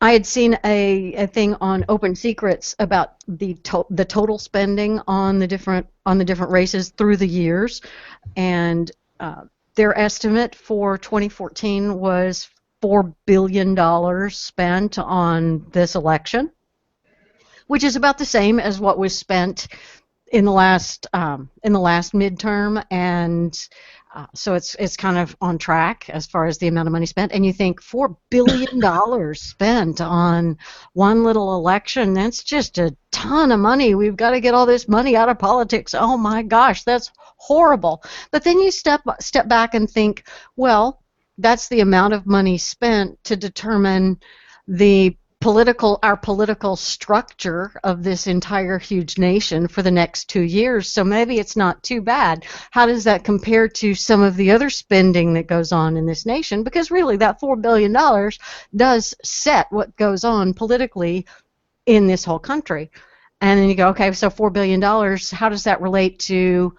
I had seen a thing on Open Secrets about the total spending on the different races through the years, and uh, their estimate for 2014 was $4 billion spent on this election, which is about the same as what was spent in the last midterm, and so it's kind of on track as far as the amount of money spent. And you think $4 billion spent on one little election? That's just a ton of money. We've got to get all this money out of politics. Oh my gosh, that's horrible. But then you step back and think, well, that's the amount of money spent to determine our political structure of this entire huge nation for the next 2 years. So maybe it's not too bad. How does that compare to some of the other spending that goes on in this nation? Because really, that $4 billion does set what goes on politically in this whole country. And then you go, okay, so $4 billion, how does that relate to,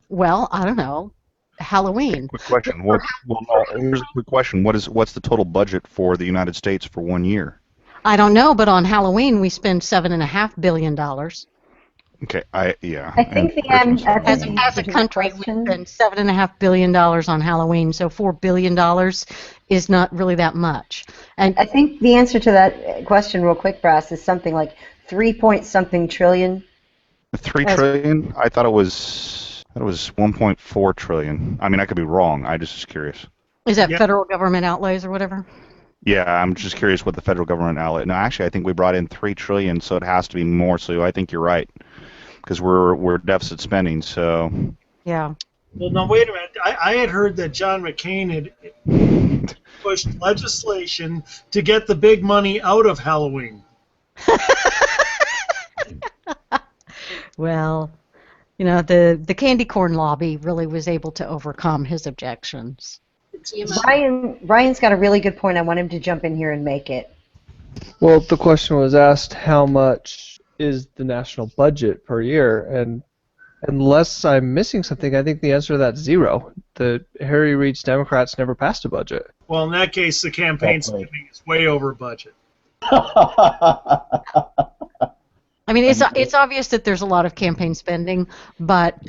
well, I don't know, Halloween? Quick question. Here's a quick question. What's the total budget for the United States for 1 year? I don't know, but on Halloween we spend $7.5 billion. Okay, yeah. I think As a country, we spend $7.5 billion on Halloween, so $4 billion is not really that much. And I think the answer to that question, real quick, Brass, is something like 3-point-something trillion. 3 trillion? I thought it was 1.4 trillion. I mean, I could be wrong. I just was curious. Is that federal government outlays or whatever? Yeah, I'm just curious what the federal government outlay. No, actually, I think we brought in 3 trillion, so it has to be more. So I think you're right, because we're deficit spending. So yeah. Well, now wait a minute. I had heard that John McCain had pushed legislation to get the big money out of Halloween. Well, the candy corn lobby really was able to overcome his objections. Ryan's got a really good point. I want him to jump in here and make it. Well, the question was asked, how much is the national budget per year? And unless I'm missing something, I think the answer to that's zero. The Harry Reid's Democrats never passed a budget. Well, in that case, the campaign spending is way over budget. I mean, it's obvious that there's a lot of campaign spending,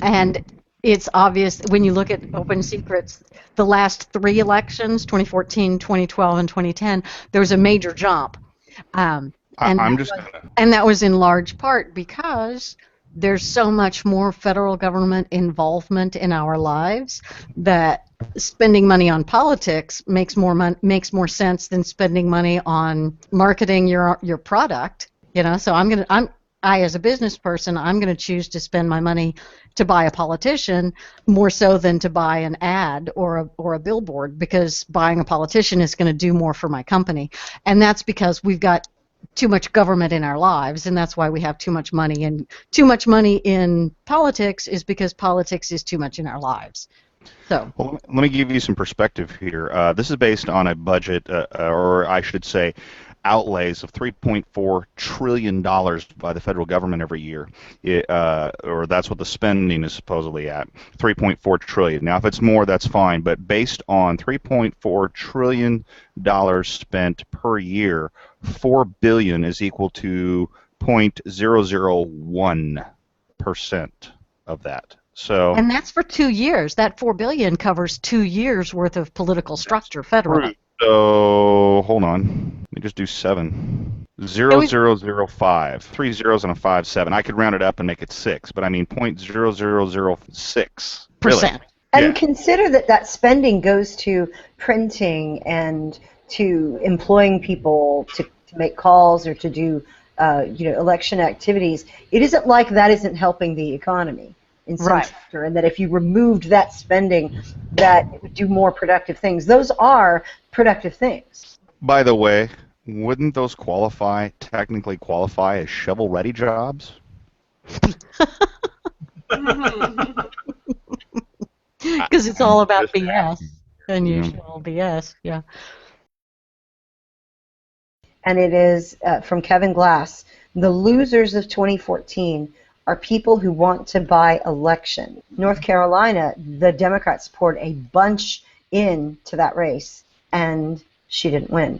and it's obvious when you look at Open Secrets, the last 3 elections, 2014, 2012, and 2010, there was a major jump. And that was in large part because there's so much more federal government involvement in our lives that spending money on politics makes more sense than spending money on marketing your product. So I, as a business person, I'm going to choose to spend my money to buy a politician more so than to buy an ad or a billboard, because buying a politician is going to do more for my company. And that's because we've got too much government in our lives, and that's why we have too much money. And too much money in politics is because politics is too much in our lives. So, well, let me give you some perspective here. This is based on a budget, or I should say, outlays of $3.4 trillion by the federal government every year, or that's what the spending is supposedly at, $3.4 trillion. Now, if it's more, that's fine, but based on $3.4 trillion spent per year, $4 billion is equal to 0.001% of that. So, and that's for 2 years. That $4 billion covers 2 years worth of political structure federally. So hold on. Let me just do 7. 0.0005. 3 zeros and a 5, 7. I could round it up and make it 6, but I mean 0.0006%. Really. And consider that spending goes to printing and to employing people to make calls or to do election activities. It isn't like that isn't helping the economy in some sector, and that if you removed that spending, that it would do more productive things. Those are productive things. By the way, wouldn't those technically qualify as shovel-ready jobs? Because it's all about BS, unusual BS, yeah. And it is from Kevin Glass. The losers of 2014 are people who want to buy election. North Carolina, the Democrats poured a bunch into that race, and she didn't win.